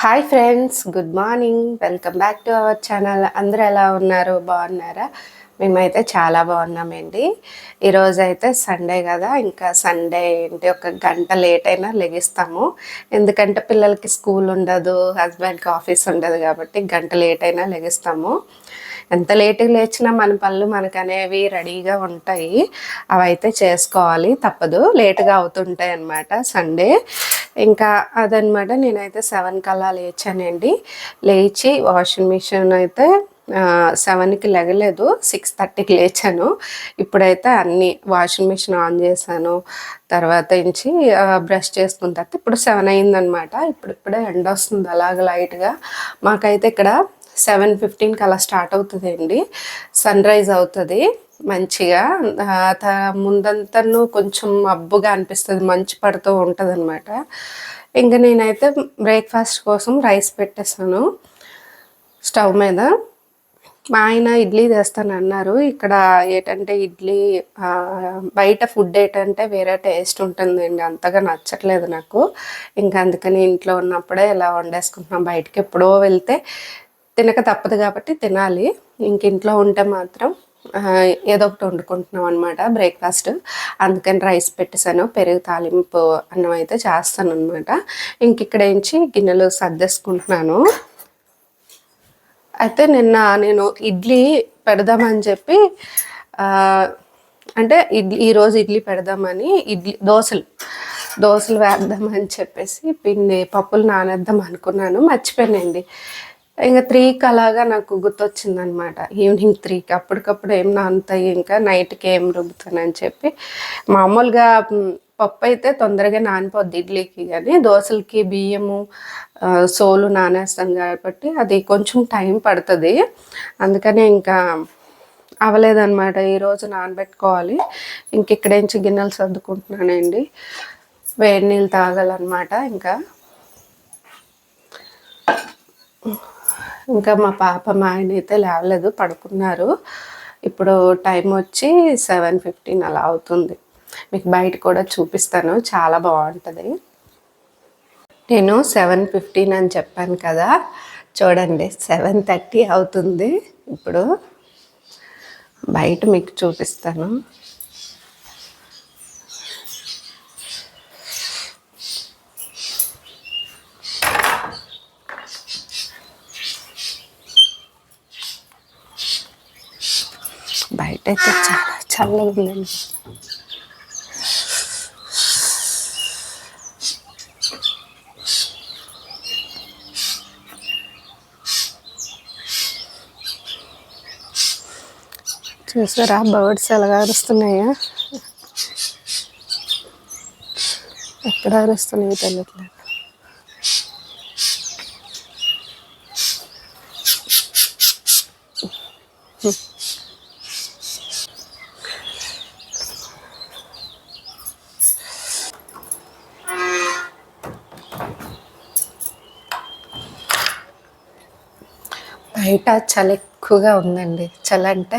Hi friends, good morning. Welcome back to our channel. అందరూ ఎలా ఉన్నారు? బాగున్నారా? మేమైతే చాలా బాగున్నామండి. ఈరోజు అయితే సండే కదా, ఇంకా సండే ఏంటి ఒక గంట లేట్ అయినా లెగిస్తాము. ఎందుకంటే పిల్లలకి స్కూల్ ఉండదు, హస్బెండ్కి ఆఫీస్ ఉండదు కాబట్టి గంట లేట్ అయినా లెగిస్తాము. ఎంత లేటుగా లేచినా మన పనులు మనకు అనేవి రెడీగా ఉంటాయి. అవి అయితే చేసుకోవాలి, తప్పదు, లేటుగా అవుతుంటాయి అన్నమాట సండే. ఇంకా అదనమాట. నేనైతే 7కి అలా లేచానండి. లేచి వాషింగ్ మిషన్ అయితే 7కి లెగలేదు, 6:30కి లేచాను. ఇప్పుడైతే అన్నీ వాషింగ్ మిషన్ ఆన్ చేశాను. తర్వాత నుంచి బ్రష్ చేసుకున్న తర్వాత ఇప్పుడు 7 అయిందనమాట. ఇప్పుడే ఎండ వస్తుంది అలాగ లైట్గా. మాకైతే ఇక్కడ 7:15కి అలా స్టార్ట్ అవుతుంది అండి, సన్ రైజ్ అవుతుంది మంచిగా. ముందంతను కొంచెం మబ్బుగా అనిపిస్తుంది, మంచు పడుతూ ఉంటుంది అనమాట. ఇంకా నేనైతే బ్రేక్ఫాస్ట్ కోసం రైస్ పెట్టేసాను స్టవ్ మీద. మా ఆయన ఇడ్లీ తెస్తానన్నారు. ఇక్కడ ఏంటంటే ఇడ్లీ బయట ఫుడ్ ఏంటంటే వేరే టేస్ట్ ఉంటుందండి, అంతగా నచ్చట్లేదు నాకు. ఇంకా అందుకని ఇంట్లో ఉన్నప్పుడే ఇలా వండేసుకుంటున్నాం. బయటకి ఎప్పుడో వెళ్తే తినక తప్పదు కాబట్టి తినాలి. ఇంక ఇంట్లో ఉంటే మాత్రం ఏదో ఒకటి వండుకుంటున్నాం అనమాట బ్రేక్ఫాస్ట్. అందుకని రైస్ పెట్టేశాను, పెరుగు తాలింపు అన్నం అయితే చేస్తాను అనమాట. ఇంక ఇక్కడ నుంచి గిన్నెలు సర్దేసుకుంటున్నాను. అయితే నిన్న నేను ఇడ్లీ పెడదామని చెప్పి అంటే ఈరోజు ఇడ్లీ పెడదామని దోశలు వేద్దామని చెప్పేసి పప్పులు నానేద్దాం అనుకున్నాను, మర్చిపోయానండి. ఇంకా 3కి అలాగా నాకు గుర్తొచ్చిందనమాట. ఈవినింగ్ 3కి అప్పటికప్పుడు ఏం నానుతాయి, ఇంకా నైట్కి ఏం రుబ్బుతానని చెప్పి. మామూలుగా పప్పు అయితే తొందరగా నానిపోద్ది ఇడ్లీకి, కానీ దోశలకి బియ్యము సోలు నానేస్తాం కాబట్టి అది కొంచెం టైం పడుతుంది. అందుకనే ఇంకా అవ్వలేదన్నమాట. ఈరోజు నానబెట్టుకోవాలి. ఇంక ఇక్కడి నుంచి గిన్నెలు సర్దుకుంటున్నానండి. వేడి నీళ్ళు తాగాలన్నమాట. ఇంకా మా పాప మా ఆయన అయితే లేవలేదు, పడుకున్నారు. ఇప్పుడు టైం వచ్చి 7:15 అలా అవుతుంది. మీకు బయట కూడా చూపిస్తాను, చాలా బాగుంటుంది. నేను 7:15 అని చెప్పాను కదా, చూడండి 7:30 అవుతుంది. ఇప్పుడు బయట మీకు చూపిస్తాను. బయట అయితే చాలా చల్లగా ఉందండి. చూసారా బర్డ్స్ ఎలాగా అరుస్తున్నాయా? ఎక్కడ అరుస్తున్నాయో తెలియట్లేదు. బయట చలి ఎక్కువగా ఉందండి. చలి అంటే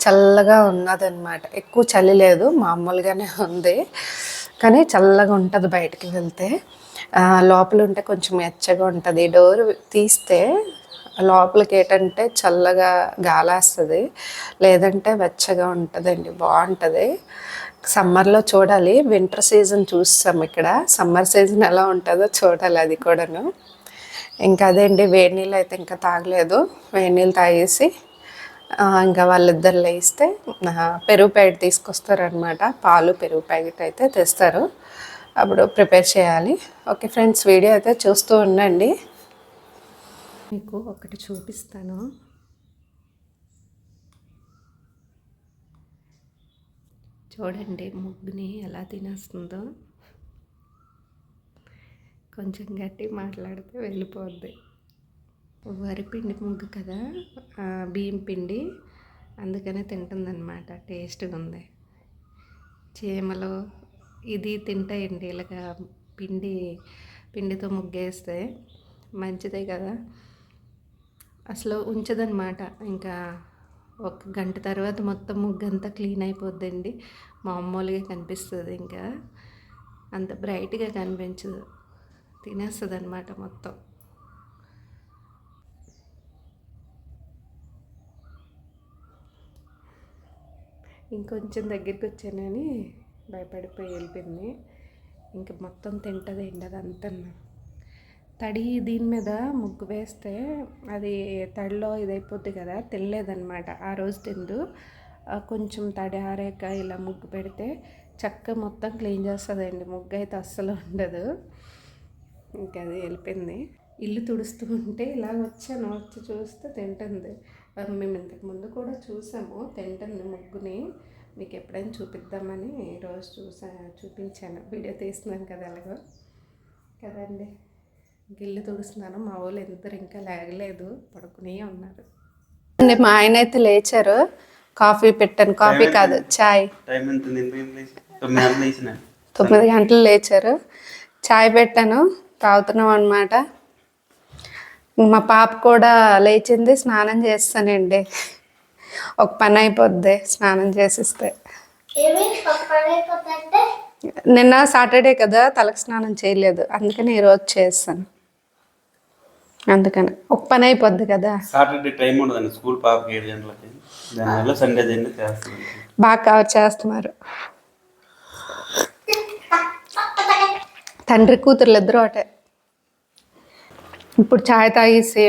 చల్లగా ఉన్నదన్నమాట, ఎక్కువ చలి లేదు, మామూలుగానే ఉంది. కానీ చల్లగా ఉంటుంది బయటికి వెళ్తే. లోపల ఉంటే కొంచెం వెచ్చగా ఉంటుంది. డోర్ తీస్తే లోపలికి ఏంటంటే చల్లగా గాలేస్తుంది, లేదంటే వెచ్చగా ఉంటుందండి, బాగుంటుంది. సమ్మర్లో చూడాలి, వింటర్ సీజన్ చూస్తాం ఇక్కడ. సమ్మర్ సీజన్ ఎలా ఉంటుందో చూడాలి, అది కూడాను. ఇంకా అదే అండి, వేడి నీళ్ళు అయితే ఇంకా తాగలేదు. వేడి నీళ్ళు తాగేసి ఇంకా వాళ్ళిద్దరు లేస్తే పెరుగు ప్యాకెట్ తీసుకొస్తారనమాట. పాలు పెరుగు ప్యాకెట్ అయితే తెస్తారు, అప్పుడు ప్రిపేర్ చేయాలి. ఓకే ఫ్రెండ్స్, వీడియో అయితే చూస్తూ ఉండండి. మీకు ఒకటి చూపిస్తాను. చూడండి ముగ్గుని ఎలా తినేస్తుందో. కొంచెం గట్టి మాట్లాడితే వెళ్ళిపోద్ది. వరిపిండి ముగ్గు కదా, బియ్యం పిండి, అందుకనే తింటుందన్నమాట. టేస్ట్గా ఉంది. చీమలు ఇది తింటాయండి ఇలాగా. పిండితో ముగ్గేస్తే మంచిదే కదా, అసలు ఉంచదన్నమాట. ఇంకా ఒక గంట తర్వాత మొత్తం ముగ్గంతా క్లీన్ అయిపోద్దండి, మామూలుగా కనిపిస్తుంది. ఇంకా అంత బ్రైట్గా కనిపించదు, తినేస్తుంది అన్నమాట మొత్తం. ఇంకొంచెం దగ్గరికి వచ్చానని భయపడిపోయి వెళ్ళిపోయింది. ఇంకా మొత్తం తింటదేంటి అదంతా. తడి దీని మీద ముగ్గు వేస్తే అది తడిలో ఇదైపోద్ది కదా, తినలేదన్నమాట. ఆ రోజు తిందు కొంచెం తడి ఆరాక ఇలా ముగ్గు పెడితే చక్కగా మొత్తం క్లీన్ చేస్తుందండి. ముగ్గు అయితే అస్సలు ఉండదు. ఇంకా అది వెళ్ళిపోయింది. ఇల్లు తుడుస్తూ ఉంటే ఇలా వచ్చాను, వచ్చి చూస్తే తింటుంది. మేము ఇంతకుముందు కూడా చూసాము తింటుంది ముగ్గుని. మీకు ఎప్పుడైనా చూపిద్దామని ఈరోజు చూపించాను. వీడియో తీస్తున్నాను కదా అలాగో కదండి. ఇల్లు తుడుస్తున్నాను. మా వాళ్ళు ఇద్దరు ఇంకా లేగలేదు, పడుకునే ఉన్నారు. మా ఆయన అయితే లేచారు. కాఫీ పెట్టాను. కాఫీ కాదు, చాయ్. 9 గంటలు లేచారు. చాయ్ పెట్టాను, తాగుతున్నాం అన్నమాట. మా పాప కూడా లేచింది. స్నానం చేస్తానండి, ఒక పని అయిపోద్ది స్నానం చేసిస్తే. నిన్న సాటర్డే కదా, తలకు స్నానం చేయలేదు, అందుకని ఈరోజు చేస్తాను. అందుకని ఒక పని అయిపోద్ది కదా. సాటర్డే టైం ఉండదండి స్కూల్ పాపకి 7 గంటలకి. దానివల్ల సండే చేస్తాను. బాగా కవర్ చేస్తున్నారు. తండ్రి కూతుర్లు ఇద్దరు ఒకటే. ఇప్పుడు చాయ్ తాగేసి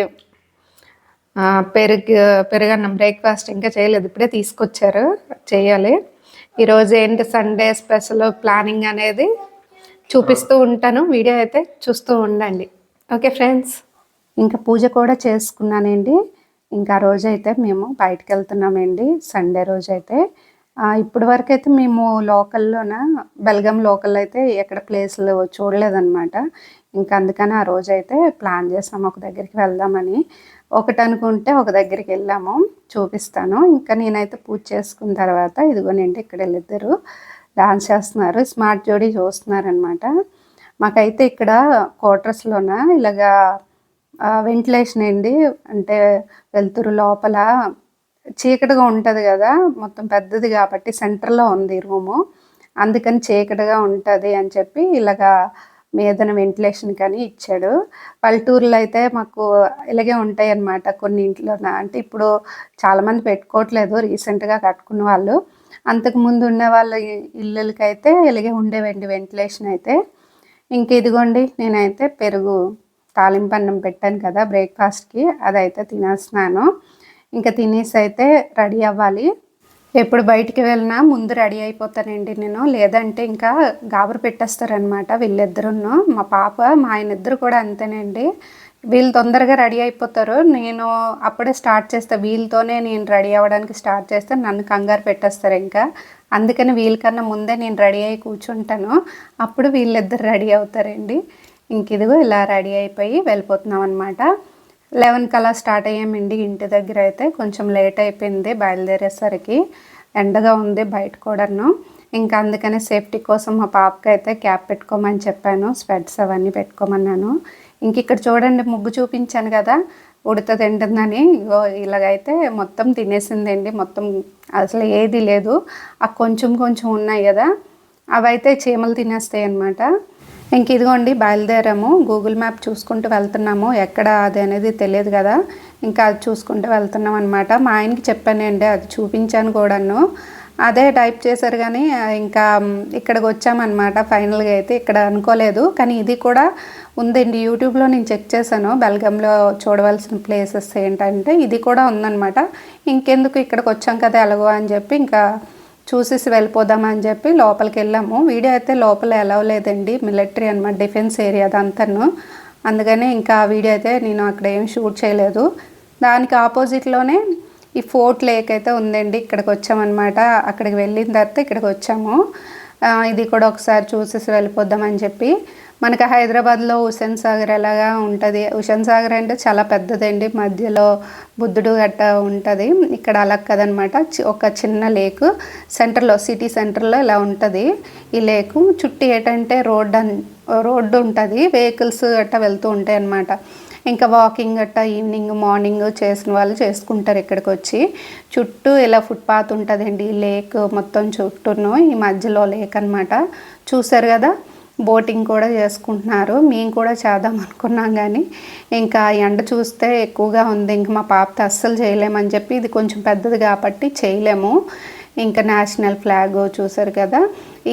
పెరుగన్నం బ్రేక్ఫాస్ట్ ఇంకా చేయలేదు, ఇప్పుడే తీసుకొచ్చారు, చేయాలి. ఈరోజు ఏంటి సండే స్పెషల్ ప్లానింగ్ అనేది చూపిస్తూ ఉంటాను. వీడియో అయితే చూస్తూ ఉండండి. Okay friends. ఇంకా పూజ కూడా చేసుకున్నానండి. ఇంకా రోజైతే మేము బయటకు వెళ్తున్నామండి, సండే రోజైతే. ఇప్పటి వరకు అయితే మేము లోకల్లోన బెల్గాం లోకల్ అయితే ఎక్కడ ప్లేస్లు చూడలేదన్నమాట. ఇంకా అందుకని ఆ రోజైతే ప్లాన్ చేసాము ఒక దగ్గరికి వెళ్దామని. ఒకటి అనుకుంటే ఒక దగ్గరికి వెళ్ళాము, చూపిస్తాను. ఇంకా నేనైతే పూజ చేసుకున్న తర్వాత ఇదిగోనండి ఇక్కడ వీళ్ళిద్దరు డాన్స్ చేస్తున్నారు, స్మార్ట్ జోడీ చూస్తున్నారనమాట. మాకైతే ఇక్కడ క్వార్టర్స్లోన ఇలాగా వెంటిలేషన్ అండి, అంటే వెలుతురు లోపల చీకటిగా ఉంటుంది కదా, మొత్తం పెద్దది కాబట్టి సెంటర్లో ఉంది రూము, అందుకని చీకటిగా ఉంటుంది అని చెప్పి ఇలాగా మీదన వెంటిలేషన్ కానీ ఇచ్చాడు. పల్లెటూరులో అయితే మాకు ఇలాగే ఉంటాయి అన్నమాట కొన్ని ఇంట్లో. అంటే ఇప్పుడు చాలామంది పెట్టుకోవట్లేదు, రీసెంట్గా కట్టుకున్న వాళ్ళు. అంతకుముందు ఉన్న వాళ్ళ ఇళ్ళకైతే ఇలాగే ఉండేవండి వెంటిలేషన్ అయితే. ఇంక ఇదిగోండి నేనైతే పెరుగు తాలింపన్నం పెట్టాను కదా బ్రేక్ఫాస్ట్కి, అదైతే తినేస్తున్నాను. ఇంకా తినేసి అయితే రెడీ అవ్వాలి. ఎప్పుడు బయటికి వెళ్ళినా ముందు రెడీ అయిపోతానండి నేను, లేదంటే ఇంకా గాబరు పెట్టేస్తారనమాట వీళ్ళిద్దరును. మా పాప మా ఆయన ఇద్దరు కూడా అంతేనండి. వీళ్ళు తొందరగా రెడీ అయిపోతారు, నేను అప్పుడే స్టార్ట్ చేస్తాను. వీళ్ళతోనే నేను రెడీ అవ్వడానికి స్టార్ట్ చేస్తే నన్ను కంగారు పెట్టేస్తారు ఇంకా. అందుకని వీళ్ళకన్నా ముందే నేను రెడీ అయ్యి కూర్చుంటాను, అప్పుడు వీళ్ళిద్దరు రెడీ అవుతారండి. ఇంక ఇదిగో ఇలా రెడీ అయిపోయి వెళ్ళిపోతున్నాం అనమాట. 11 అలా స్టార్ట్ అయ్యామండి ఇంటి దగ్గర. అయితే కొంచెం లేట్ అయిపోయింది బయలుదేరేసరికి, ఎండగా ఉంది బయట కూడాను. ఇంకా అందుకనే సేఫ్టీ కోసం మా పాపకి అయితే క్యాప్ పెట్టుకోమని చెప్పాను, స్పెట్స్ అవన్నీ పెట్టుకోమన్నాను. ఇంక ఇక్కడ చూడండి ముగ్గు చూపించాను కదా ఉడత తింటుందని, ఇలాగైతే మొత్తం తినేసిందండి. మొత్తం అసలు ఏది లేదు, ఆ కొంచెం కొంచెం ఉన్నాయి కదా అవైతే చీమలు తినేస్తాయి అన్నమాట. ఇంక ఇదిగోండి బయలుదేరాము, గూగుల్ మ్యాప్ చూసుకుంటూ వెళ్తున్నాము, ఎక్కడ అది అనేది తెలియదు కదా, ఇంకా అది చూసుకుంటూ వెళ్తున్నాం అనమాట. మా ఆయనకి చెప్పానండి, అది చూపించాను కూడాను, అదే టైప్ చేశారు. కానీ ఇంకా ఇక్కడికి వచ్చామన్నమాట ఫైనల్గా అయితే. ఇక్కడ అనుకోలేదు, కానీ ఇది కూడా ఉందండి. యూట్యూబ్లో నేను చెక్ చేశాను బెల్గాంలో చూడవలసిన ప్లేసెస్ ఏంటంటే ఇది కూడా ఉందన్నమాట. ఇంకెందుకు ఇక్కడికి వచ్చాం కదా ఎలాగో అని చెప్పి ఇంకా చూసేసి వెళ్ళిపోదామని చెప్పి లోపలికి వెళ్ళాము. వీడియో అయితే లోపల ఎలా లేదండి, మిలిటరీ అనమాట, డిఫెన్స్ ఏరియా అదంతాను. అందుకని ఇంకా వీడియో అయితే నేను అక్కడ ఏం షూట్ చేయలేదు. దానికి ఆపోజిట్లోనే ఈ ఫోర్ట్ లేక్ అయితే ఉందండి, ఇక్కడికి వచ్చామన్నమాట. అక్కడికి వెళ్ళిన తర్వాత ఇక్కడికి వచ్చాము. ఇది కూడా ఒకసారి చూసేసి వెళ్ళిపోద్దామని చెప్పి. మనకి హైదరాబాద్లో హుస్సేన్ సాగర్ ఎలాగా ఉంటుంది, హుస్సేన్ సాగర్ అంటే చాలా పెద్దదండి, మధ్యలో బుద్ధుడు గట్ట ఉంటుంది. ఇక్కడ అలా కదనమాట, ఒక చిన్న లేకు సెంటర్లో, సిటీ సెంటర్లో ఇలా ఉంటుంది ఈ లేకు. చుట్టూ ఏంటంటే రోడ్డు ఉంటుంది, వెహికల్స్ గట్ట వెళ్తూ ఉంటాయి అన్నమాట. ఇంకా వాకింగ్ గట్ట ఈవినింగ్ మార్నింగ్ చేసిన వాళ్ళు చేసుకుంటారు ఇక్కడికి వచ్చి. చుట్టూ ఇలా ఫుట్పాత్ ఉంటుందండి ఈ లేక్ మొత్తం చుట్టూను, ఈ మధ్యలో లేక్ అనమాట. చూసారు కదా, బోటింగ్ కూడా చేసుకుంటున్నారు. మేము కూడా చేద్దాం అనుకున్నాం కానీ ఇంకా ఎండ చూస్తే ఎక్కువగా ఉంది, ఇంక మా పాపతో అస్సలు చేయలేమని చెప్పి, ఇది కొంచెం పెద్దది కాబట్టి చేయలేము. ఇంకా నేషనల్ ఫ్లాగ్ చూసారు కదా.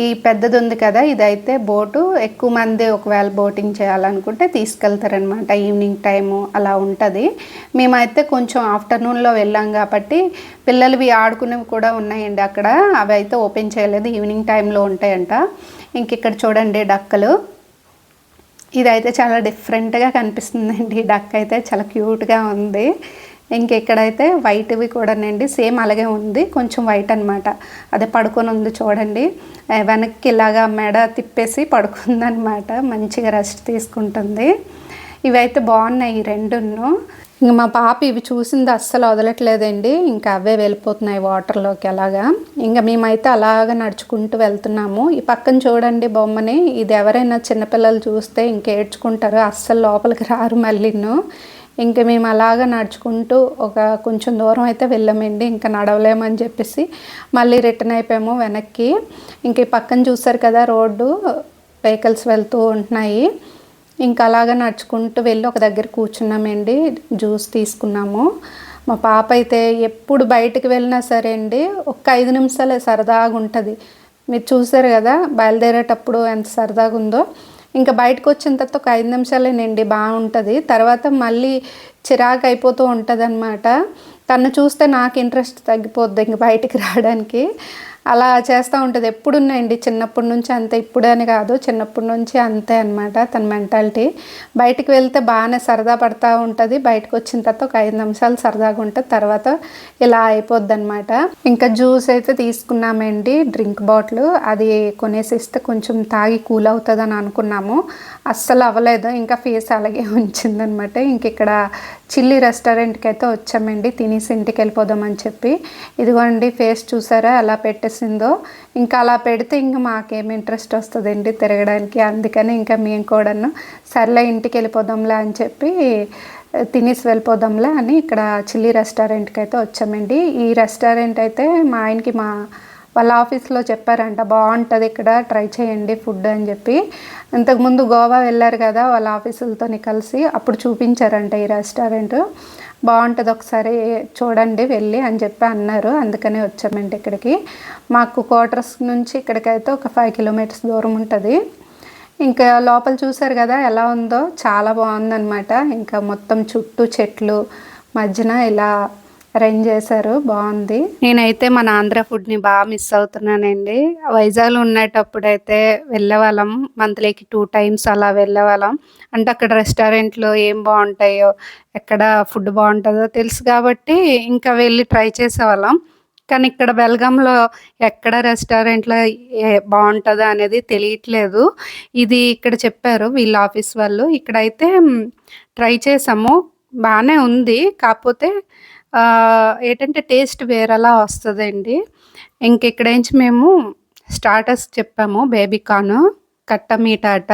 ఈ పెద్దది ఉంది కదా, ఇదైతే బోటు. ఎక్కువ మంది ఒకవేళ బోటింగ్ చేయాలనుకుంటే తీసుకెళ్తారనమాట. ఈవినింగ్ టైము అలా ఉంటుంది. మేమైతే కొంచెం ఆఫ్టర్నూన్లో వెళ్ళాం కాబట్టి పిల్లలవి ఆడుకునేవి కూడా ఉన్నాయండి అక్కడ. అవి అయితే ఓపెన్ చేయలేదు, ఈవినింగ్ టైంలో ఉంటాయంట. ఇంక ఇక్కడ చూడండి డక్కలు. ఇదైతే చాలా డిఫరెంట్గా కనిపిస్తుందండి. డక్ అయితే చాలా క్యూట్గా ఉంది. ఇంకెక్కడైతే వైట్వి కూడానండి సేమ్ అలాగే ఉంది, కొంచెం వైట్ అనమాట. అదే పడుకొని ఉంది చూడండి. వెనక్కి ఇలాగా మెడ తిప్పేసి పడుకుందనమాట. మంచిగా రెస్ట్ తీసుకుంటుంది. ఇవైతే బాగున్నాయి ఈ రెండును. ఇంక మా పాప ఇవి చూసింది అస్సలు వదలట్లేదండి. ఇంకా అవే వెళ్ళిపోతున్నాయి వాటర్లోకి అలాగా. ఇంకా మేమైతే అలాగ నడుచుకుంటూ వెళ్తున్నాము. ఈ పక్కన చూడండి బొమ్మని. ఇది ఎవరైనా చిన్నపిల్లలు చూస్తే ఇంక ఏడ్చుకుంటారు, అస్సలు లోపలికి రారు మళ్ళీను. ఇంక మేము అలాగ నడుచుకుంటూ ఒక కొంచెం దూరం అయితే వెళ్ళామండి. ఇంకా నడవలేమని చెప్పేసి మళ్ళీ రిటర్న్ అయిపోయాము వెనక్కి. ఇంక ఈ పక్కన చూసారు కదా రోడ్డు, వెహికల్స్ వెళ్తూ ఉంటున్నాయి. ఇంకా అలాగా నడుచుకుంటూ వెళ్ళి ఒక దగ్గర కూర్చున్నామండి. జ్యూస్ తీసుకున్నాము. మా పాప అయితే ఎప్పుడు బయటకు వెళ్ళినా సరే అండి ఒక్క 5 నిమిషాలే సరదాగా ఉంటుంది. మీరు చూసారు కదా బయలుదేరేటప్పుడు ఎంత సరదాగా ఉందో. ఇంకా బయటకు వచ్చిన తర్వాత ఒక 5 నిమిషాలేనండి బాగుంటుంది. తర్వాత మళ్ళీ చిరాకు అయిపోతూ ఉంటుంది అనమాట. తను చూస్తే నాకు ఇంట్రెస్ట్ తగ్గిపోద్ది ఇంక బయటికి రావడానికి. అలా చేస్తూ ఉంటుంది. ఎప్పుడున్నాయండి చిన్నప్పటి నుంచి అంతే, ఇప్పుడని కాదు, చిన్నప్పటి నుంచి అంతే అనమాట తన మెంటాలిటీ. బయటికి వెళ్తే బాగానే సరదా పడుతూ ఉంటుంది. బయటకు వచ్చిన తర్వాత ఒక 5 నిమిషాలు సరదాగా ఉంటుంది, తర్వాత ఇలా అయిపోద్ది అనమాట. ఇంకా జ్యూస్ అయితే తీసుకున్నామండి, డ్రింక్ బాటిల్. అది కొనేసి ఇస్తే కొంచెం తాగి కూల్ అవుతుంది అని అనుకున్నాము. అస్సలు అవ్వలేదు, ఇంకా ఫేస్ అలాగే ఉంచిందనమాట. ఇంక ఇక్కడ చిల్లీ రెస్టారెంట్కి అయితే వచ్చామండి, తినేసి ఇంటికి వెళ్ళిపోదామని చెప్పి. ఇదిగోండి ఫేస్ చూసారా ఎలా పెట్టేసిందో. ఇంకా అలా పెడితే ఇంకా మాకేం ఇంట్రెస్ట్ వస్తుందండి తిరగడానికి. అందుకని ఇంకా మేము కూడాను సర్లే ఇంటికి వెళ్ళిపోదాంలే అని చెప్పి తినేసి వెళ్ళిపోదాంలే అని ఇక్కడ చిల్లీ రెస్టారెంట్కి అయితే వచ్చామండి. ఈ రెస్టారెంట్ అయితే మా ఆయనకి వాళ్ళ ఆఫీస్లో చెప్పారంట, బాగుంటుంది ఇక్కడ, ట్రై చేయండి ఫుడ్ అని చెప్పి. ఇంతకుముందు గోవా వెళ్ళారు కదా వాళ్ళ ఆఫీసులతో కలిసి, అప్పుడు చూపించారంట ఈ రెస్టారెంట్. బాగుంటుంది, ఒకసారి చూడండి వెళ్ళి అని చెప్పి అన్నారు. అందుకనే వచ్చామండి ఇక్కడికి. మాకు క్వార్టర్స్ నుంచి ఇక్కడికైతే ఒక 5 కిలోమీటర్స్ దూరం ఉంటుంది. ఇంకా లోపల చూసారు కదా ఎలా ఉందో, చాలా బాగుందన్నమాట. ఇంకా మొత్తం చుట్టూ చెట్లు మధ్యన ఇలా అరేంజ్ చేశారు, బాగుంది. నేనైతే మన ఆంధ్ర ఫుడ్ని బాగా మిస్ అవుతున్నానండి. వైజాగ్లో ఉండేటప్పుడైతే వెళ్ళేవాళ్ళం, మంత్లీకి 2 టైమ్స్ అలా వెళ్ళేవాళ్ళం. అంటే అక్కడ రెస్టారెంట్లో ఏం బాగుంటాయో, ఎక్కడ ఫుడ్ బాగుంటుందో తెలుసు కాబట్టి ఇంకా వెళ్ళి ట్రై చేసేవాళ్ళం. కానీ ఇక్కడ బెల్గాంలో ఎక్కడ రెస్టారెంట్లో బాగుంటుందో అనేది తెలియట్లేదు. ఇది ఇక్కడ చెప్పారు వీళ్ళ ఆఫీస్ వాళ్ళు. ఇక్కడైతే ట్రై చేసాము, బాగానే ఉంది. కాకపోతే ఏంటంటే టేస్ట్ వేరేలా వస్తుందండి. ఇక్కడ నుంచి మేము స్టార్టర్స్ చెప్పాము, బేబీ కార్న్, కట్ట మీటాట.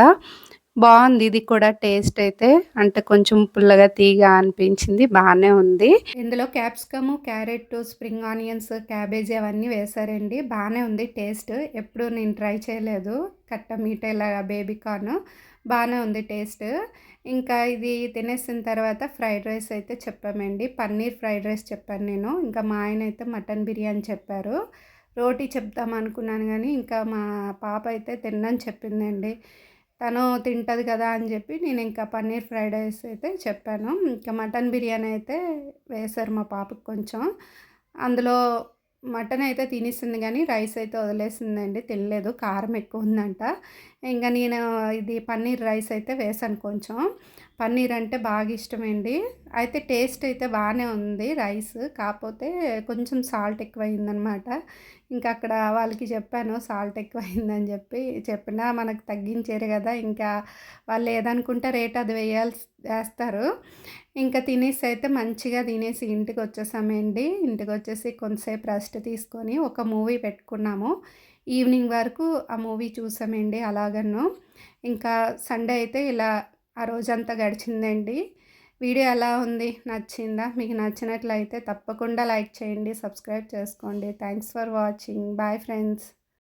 బాగుంది ఇది కూడా టేస్ట్ అయితే. అంటే కొంచెం పుల్లగా తీగా అనిపించింది, బాగానే ఉంది. ఇందులో capsicum, carrot, spring onions, cabbage అవన్నీ వేసారండి. బాగానే ఉంది టేస్ట్. ఎప్పుడు నేను ట్రై చేయలేదు కట్ట మీట ఇలా బేబీ కార్న్. బాగానే ఉంది టేస్ట్. ఇంకా ఇది తినేసిన తర్వాత ఫ్రైడ్ రైస్ అయితే చెప్పామండి. పన్నీర్ ఫ్రైడ్ రైస్ చెప్పాను నేను. ఇంకా మా ఆయన అయితే మటన్ బిర్యానీ చెప్పారు. రోటీ చెప్తాం అనుకున్నాను కానీ ఇంకా మా పాప అయితే తినని చెప్పిందండి. తను తింటుంది కదా అని చెప్పి నేను ఇంకా పన్నీర్ ఫ్రైడ్ రైస్ అయితే చెప్పాను. ఇంకా మటన్ బిర్యానీ అయితే వేశారు మా పాపకు కొంచెం. అందులో మటన్ అయితే తినేసింది కానీ రైస్ అయితే వదిలేసిందండి, తినలేదు, కారం ఎక్కువ ఉందంట. ఇంకా నేను ఇది పన్నీర్ రైస్ అయితే వేసాను కొంచెం. పన్నీర్ అంటే బాగా ఇష్టమండి. అయితే టేస్ట్ అయితే బాగానే ఉంది రైస్, కాకపోతే కొంచెం సాల్ట్ ఎక్కువైందనమాట. ఇంకా అక్కడ వాళ్ళకి చెప్పాను సాల్ట్ ఎక్కువైందని చెప్పి. చెప్పినా మనకు తగ్గించారు కదా, ఇంకా వాళ్ళు ఏదనుకుంటే రేట్ అది వేస్తారు. ఇంకా తినేసి అయితే మంచిగా తినేసి ఇంటికి వచ్చేసామండి. ఇంటికి వచ్చేసి కొంతసేపు రెస్ట్ తీసుకొని ఒక మూవీ పెట్టుకున్నాము. ఈవినింగ్ వరకు ఆ మూవీ చూసామండి అలాగను. ఇంకా సండే అయితే ఇలా ఆ రోజంతా గడిచిందండి. వీడియో ఎలా ఉంది, నచ్చిందా? మీకు నచ్చినట్లయితే తప్పకుండా లైక్ చేయండి, సబ్స్క్రైబ్ చేసుకోండి. Thanks for watching. Bye friends.